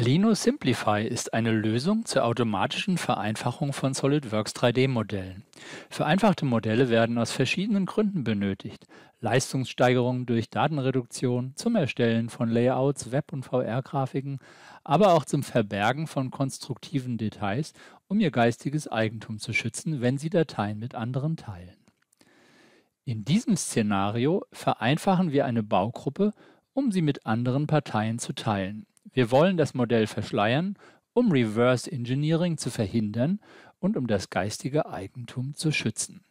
Linus Simplify ist eine Lösung zur automatischen Vereinfachung von SolidWorks 3D-Modellen. Vereinfachte Modelle werden aus verschiedenen Gründen benötigt. Leistungssteigerung durch Datenreduktion, zum Erstellen von Layouts, Web- und VR-Grafiken, aber auch zum Verbergen von konstruktiven Details, um ihr geistiges Eigentum zu schützen, wenn sie Dateien mit anderen teilen. In diesem Szenario vereinfachen wir eine Baugruppe, um sie mit anderen Parteien zu teilen. Wir wollen das Modell verschleiern, um Reverse Engineering zu verhindern und um das geistige Eigentum zu schützen.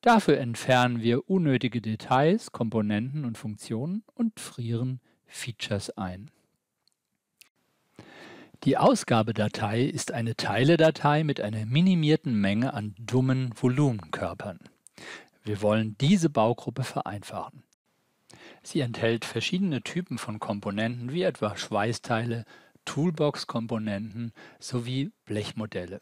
Dafür entfernen wir unnötige Details, Komponenten und Funktionen und frieren Features ein. Die Ausgabedatei ist eine Teiledatei mit einer minimierten Menge an dummen Volumenkörpern. Wir wollen diese Baugruppe vereinfachen. Sie enthält verschiedene Typen von Komponenten, wie etwa Schweißteile, Toolbox-Komponenten sowie Blechmodelle.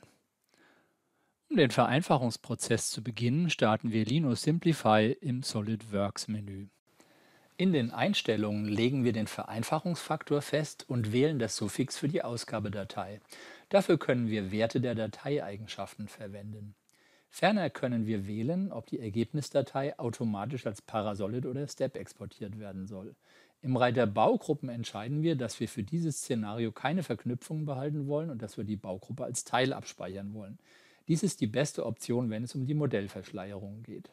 Um den Vereinfachungsprozess zu beginnen, starten wir Linus Simplify im SolidWorks-Menü. In den Einstellungen legen wir den Vereinfachungsfaktor fest und wählen das Suffix für die Ausgabedatei. Dafür können wir Werte der Dateieigenschaften verwenden. Ferner können wir wählen, ob die Ergebnisdatei automatisch als Parasolid oder Step exportiert werden soll. Im Reiter Baugruppen entscheiden wir, dass wir für dieses Szenario keine Verknüpfungen behalten wollen und dass wir die Baugruppe als Teil abspeichern wollen. Dies ist die beste Option, wenn es um die Modellverschleierung geht.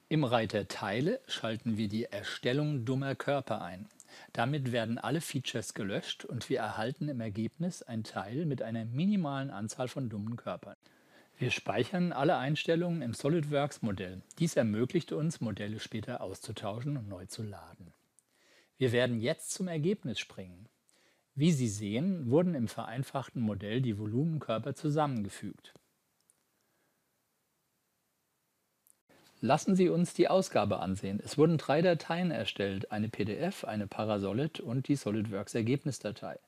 Im Reiter Teile schalten wir die Erstellung dummer Körper ein. Damit werden alle Features gelöscht und wir erhalten im Ergebnis ein Teil mit einer minimalen Anzahl von dummen Körpern. Wir speichern alle Einstellungen im SolidWorks-Modell. Dies ermöglicht uns, Modelle später auszutauschen und neu zu laden. Wir werden jetzt zum Ergebnis springen. Wie Sie sehen, wurden im vereinfachten Modell die Volumenkörper zusammengefügt. Lassen Sie uns die Ausgabe ansehen. Es wurden 3 Dateien erstellt, eine PDF, eine Parasolid und die SolidWorks-Ergebnisdatei.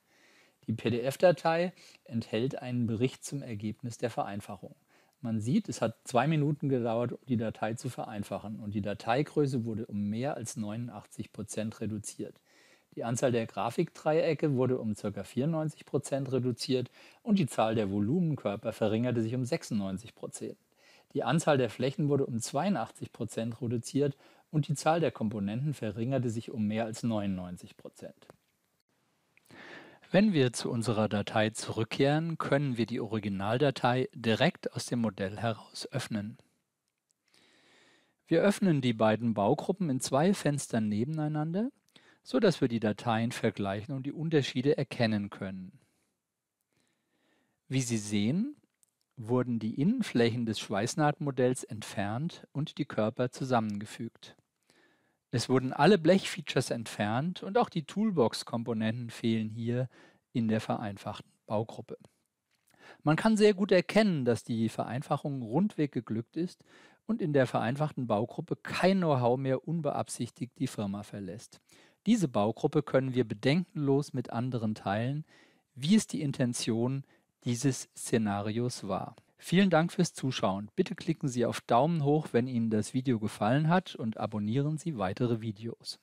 Die PDF-Datei enthält einen Bericht zum Ergebnis der Vereinfachung. Man sieht, es hat 2 Minuten gedauert, um die Datei zu vereinfachen und die Dateigröße wurde um mehr als 89% reduziert. Die Anzahl der Grafikdreiecke wurde um ca. 94% reduziert und die Zahl der Volumenkörper verringerte sich um 96%. Die Anzahl der Flächen wurde um 82% reduziert und die Zahl der Komponenten verringerte sich um mehr als 99%. Wenn wir zu unserer Datei zurückkehren, können wir die Originaldatei direkt aus dem Modell heraus öffnen. Wir öffnen die beiden Baugruppen in 2 Fenstern nebeneinander, so dass wir die Dateien vergleichen und die Unterschiede erkennen können. Wie Sie sehen, wurden die Innenflächen des Schweißnahtmodells entfernt und die Körper zusammengefügt. Es wurden alle Blechfeatures entfernt und auch die Toolbox-Komponenten fehlen hier in der vereinfachten Baugruppe. Man kann sehr gut erkennen, dass die Vereinfachung rundweg geglückt ist und in der vereinfachten Baugruppe kein Know-how mehr unbeabsichtigt die Firma verlässt. Diese Baugruppe können wir bedenkenlos mit anderen teilen, wie es die Intention dieses Szenarios war. Vielen Dank fürs Zuschauen. Bitte klicken Sie auf Daumen hoch, wenn Ihnen das Video gefallen hat und abonnieren Sie weitere Videos.